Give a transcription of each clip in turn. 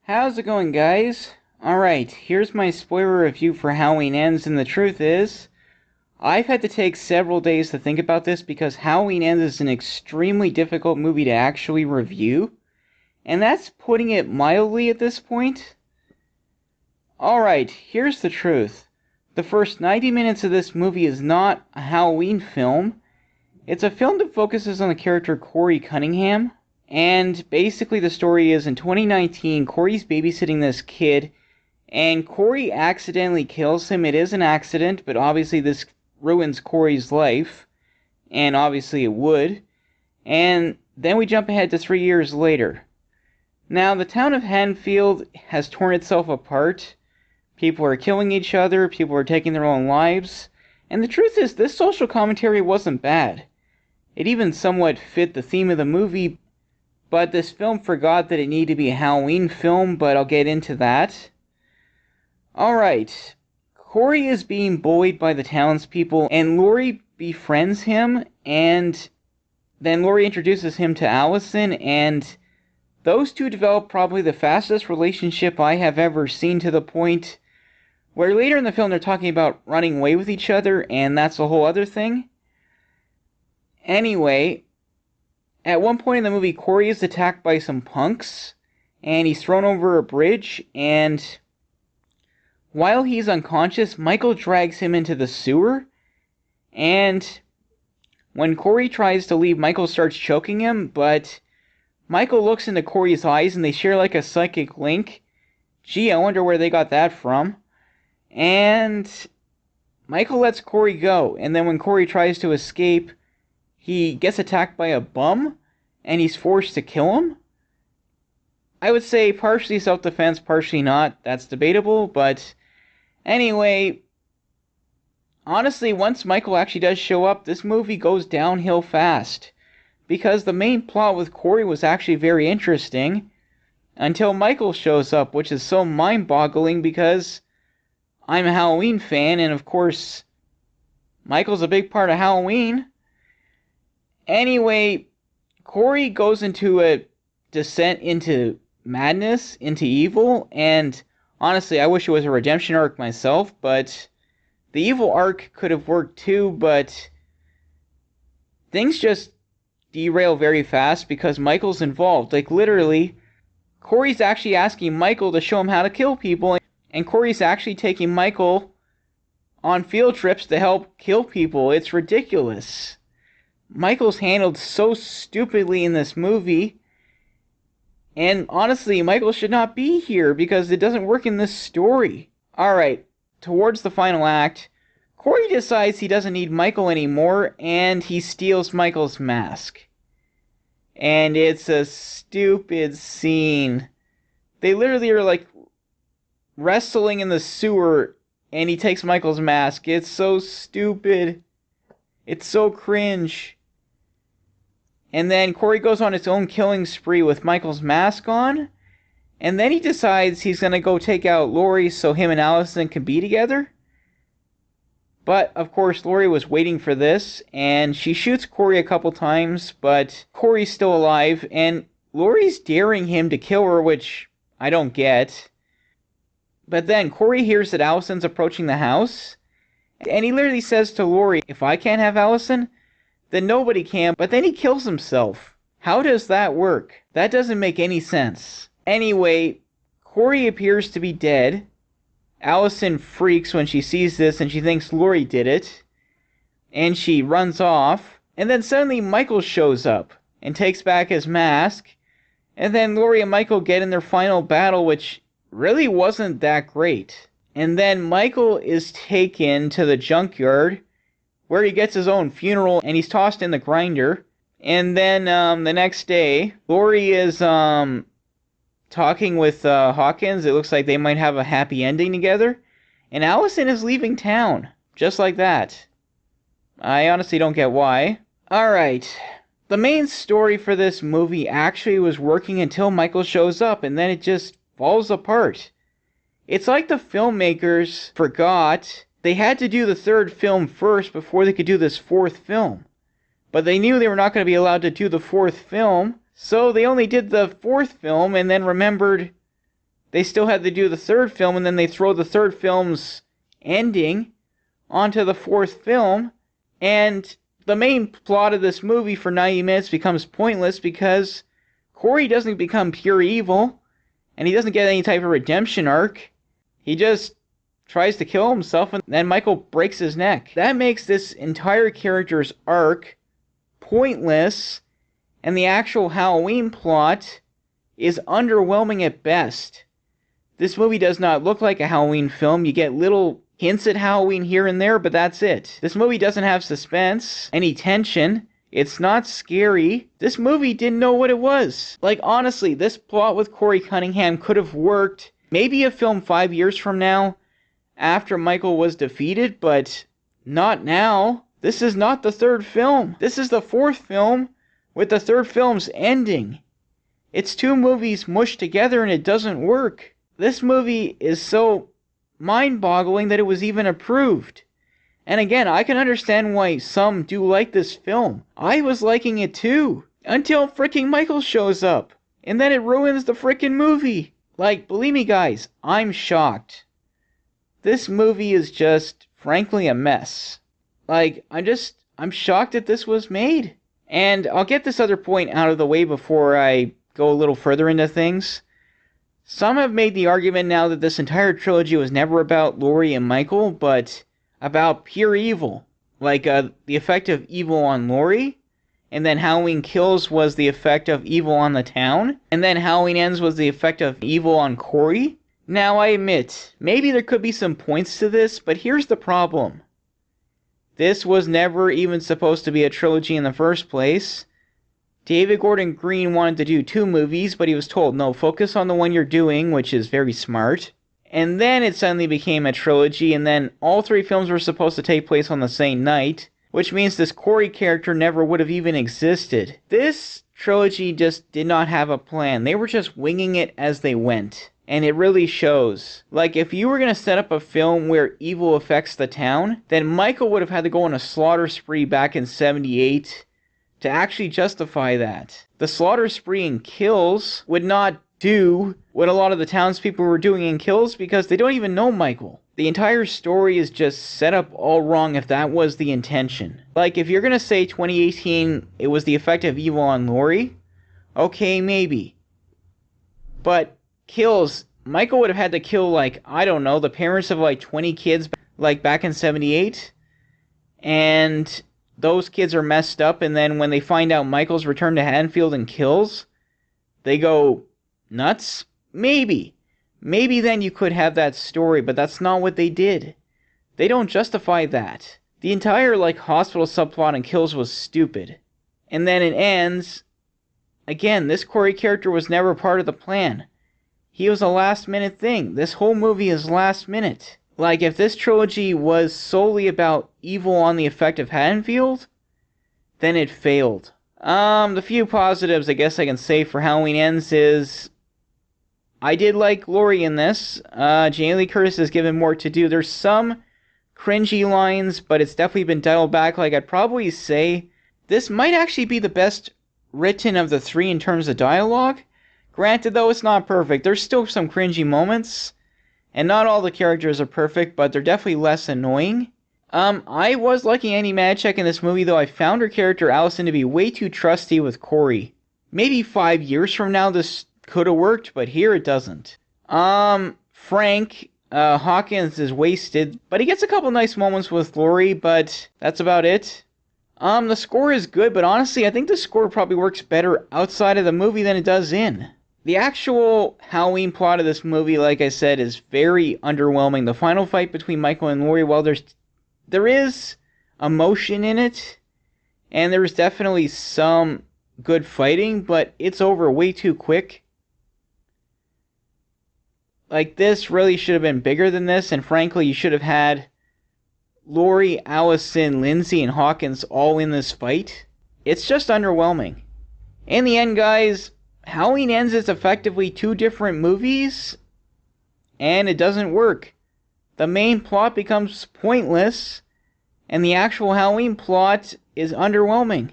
How's it going, guys? Alright, here's my spoiler review for Halloween Ends, and the truth is, I've had to take several days to think about this because Halloween Ends is an extremely difficult movie to actually review, and that's putting it mildly at this point. Alright, here's the truth. The first 90 minutes of this movie is not a Halloween film. It's a film that focuses on the character Corey Cunningham. And basically the story is in 2019, Corey's babysitting this kid, and Corey accidentally kills him. It is an accident, but obviously this ruins Corey's life, and obviously it would. And then we jump ahead to 3 years later. Now, the town of Haddonfield has torn itself apart. People are killing each other, people are taking their own lives, and the truth is, this social commentary wasn't bad. It even somewhat fit the theme of the movie, but this film forgot that it needed to be a Halloween film, but I'll get into that. Alright, Corey is being bullied by the townspeople, and Laurie befriends him, and then Laurie introduces him to Allison, and those two develop probably the fastest relationship I have ever seen, to the point where later in the film they're talking about running away with each other, and that's a whole other thing. Anyway, at one point in the movie, Corey is attacked by some punks, and he's thrown over a bridge, and while he's unconscious, Michael drags him into the sewer, and when Corey tries to leave, Michael starts choking him, but Michael looks into Corey's eyes, and they share like a psychic link. Gee, I wonder where they got that from. And Michael lets Corey go, and then when Corey tries to escape, he gets attacked by a bum, and he's forced to kill him. I would say partially self-defense, partially not. That's debatable, but anyway, honestly, once Michael actually does show up, this movie goes downhill fast, because the main plot with Corey was actually very interesting, until Michael shows up, which is so mind-boggling because I'm a Halloween fan, and of course, Michael's a big part of Halloween. Anyway, Corey goes into a descent into madness, into evil, and honestly, I wish it was a redemption arc myself, but the evil arc could have worked too, but things just derail very fast because Michael's involved. Like, literally, Corey's actually asking Michael to show him how to kill people, and Corey's actually taking Michael on field trips to help kill people. It's ridiculous. Michael's handled so stupidly in this movie, and honestly, Michael should not be here because it doesn't work in this story. Alright, towards the final act, Corey decides he doesn't need Michael anymore, and he steals Michael's mask. And it's a stupid scene. They literally are like wrestling in the sewer, and he takes Michael's mask. It's so stupid. It's so cringe. And then Corey goes on his own killing spree with Michael's mask on, and then he decides he's going to go take out Laurie so him and Allison can be together. But, of course, Laurie was waiting for this, and she shoots Corey a couple times, but Corey's still alive, and Laurie's daring him to kill her, which I don't get. But then Corey hears that Allison's approaching the house, and he literally says to Laurie, if I can't have Allison, then nobody can, but then he kills himself. How does that work? That doesn't make any sense. Anyway, Corey appears to be dead. Allison freaks when she sees this, and she thinks Laurie did it, and she runs off, and then suddenly Michael shows up, and takes back his mask, and then Laurie and Michael get in their final battle, which really wasn't that great. And then Michael is taken to the junkyard, where he gets his own funeral, and he's tossed in the grinder. And then the next day, Laurie is talking with Hawkins. It looks like they might have a happy ending together. And Allison is leaving town, just like that. I honestly don't get why. Alright, the main story for this movie actually was working until Michael shows up, and then it just falls apart. It's like the filmmakers forgot they had to do the third film first before they could do this fourth film. But they knew they were not going to be allowed to do the fourth film, so they only did the fourth film and then remembered, they still had to do the third film, and then they throw the third film's ending onto the fourth film, and the main plot of this movie for 90 minutes becomes pointless because Corey doesn't become pure evil, and he doesn't get any type of redemption arc. He just tries to kill himself, and then Michael breaks his neck. That makes this entire character's arc pointless, and the actual Halloween plot is underwhelming at best. This movie does not look like a Halloween film. You get little hints at Halloween here and there, but that's it. This movie doesn't have suspense, any tension. It's not scary. This movie didn't know what it was. Like, honestly, this plot with Corey Cunningham could have worked maybe a film 5 years from now after Michael was defeated, but not now. This is not the third film. This is the fourth film with the third film's ending. It's two movies mushed together and it doesn't work. This movie is so mind-boggling that it was even approved. And again, I can understand why some do like this film. I was liking it too, until fricking Michael shows up. And then it ruins the fricking movie. Like, believe me guys, I'm shocked. This movie is just, frankly, a mess. Like, I'm shocked that this was made. And I'll get this other point out of the way before I go a little further into things. Some have made the argument now that this entire trilogy was never about Laurie and Michael, but about pure evil. Like, the effect of evil on Laurie, and then Halloween Kills was the effect of evil on the town, and then Halloween Ends was the effect of evil on Corey. Now, I admit, maybe there could be some points to this, but here's the problem. This was never even supposed to be a trilogy in the first place. David Gordon Green wanted to do 2 movies, but he was told, no, focus on the one you're doing, which is very smart. And then it suddenly became a trilogy, and then all 3 films were supposed to take place on the same night, which means this Corey character never would have even existed. This trilogy just did not have a plan. They were just winging it as they went. And it really shows. Like, if you were going to set up a film where evil affects the town, then Michael would have had to go on a slaughter spree back in 78 to actually justify that. The slaughter spree in Kills would not do what a lot of the townspeople were doing in Kills because they don't even know Michael. The entire story is just set up all wrong if that was the intention. Like, if you're going to say 2018, it was the effect of evil on Laurie, okay, maybe. But Kills, Michael would have had to kill, like, I don't know, the parents of like 20 kids, like back in 78, and those kids are messed up, and then when they find out Michael's returned to Haddonfield and Kills, they go nuts? Maybe. Maybe then you could have that story, but that's not what they did. They don't justify that. The entire, like, hospital subplot in Kills was stupid. And then it ends. Again, this Corey character was never part of the plan. He was a last-minute thing. This whole movie is last minute. Like, if this trilogy was solely about evil on the effect of Haddonfield, then it failed. The few positives I guess I can say for Halloween Ends is I did like Laurie in this. Jamie Lee Curtis is given more to do. There's some cringy lines, but it's definitely been dialed back. Like, I'd probably say this might actually be the best written of the 3 in terms of dialogue. Granted, though, it's not perfect. There's still some cringy moments, and not all the characters are perfect, but they're definitely less annoying. I was liking Andi Matichak in this movie, though I found her character, Allison, to be way too trusty with Corey. Maybe 5 years from now this could have worked, but here it doesn't. Frank Hawkins is wasted, but he gets a couple nice moments with Laurie, but that's about it. The score is good, but honestly, I think the score probably works better outside of the movie than it does in. The actual Halloween plot of this movie, like I said, is very underwhelming. The final fight between Michael and Laurie, while there is emotion in it, and there's definitely some good fighting, but it's over way too quick. Like, this really should have been bigger than this, and frankly, you should have had Laurie, Allison, Lindsay, and Hawkins all in this fight. It's just underwhelming. In the end, guys, Halloween Ends is effectively 2 different movies, and it doesn't work. The main plot becomes pointless, and the actual Halloween plot is underwhelming.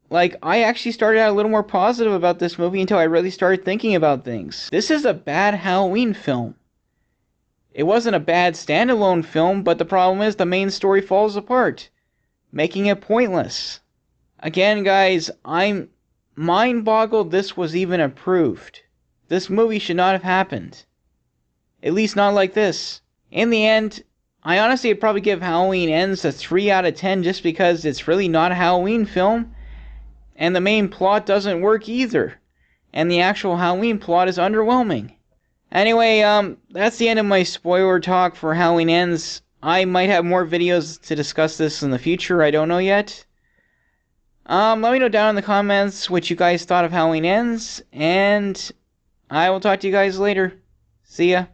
Like, I actually started out a little more positive about this movie until I really started thinking about things. This is a bad Halloween film. It wasn't a bad standalone film, but the problem is the main story falls apart, making it pointless. Again, guys, I'm mind-boggled this was even approved. This movie should not have happened. At least not like this. In the end, I honestly would probably give Halloween Ends a 3 out of 10 just because it's really not a Halloween film, and the main plot doesn't work either, and the actual Halloween plot is underwhelming. Anyway, that's the end of my spoiler talk for Halloween Ends. I might have more videos to discuss this in the future, I don't know yet. Let me know down in the comments what you guys thought of Halloween Ends, and I will talk to you guys later. See ya.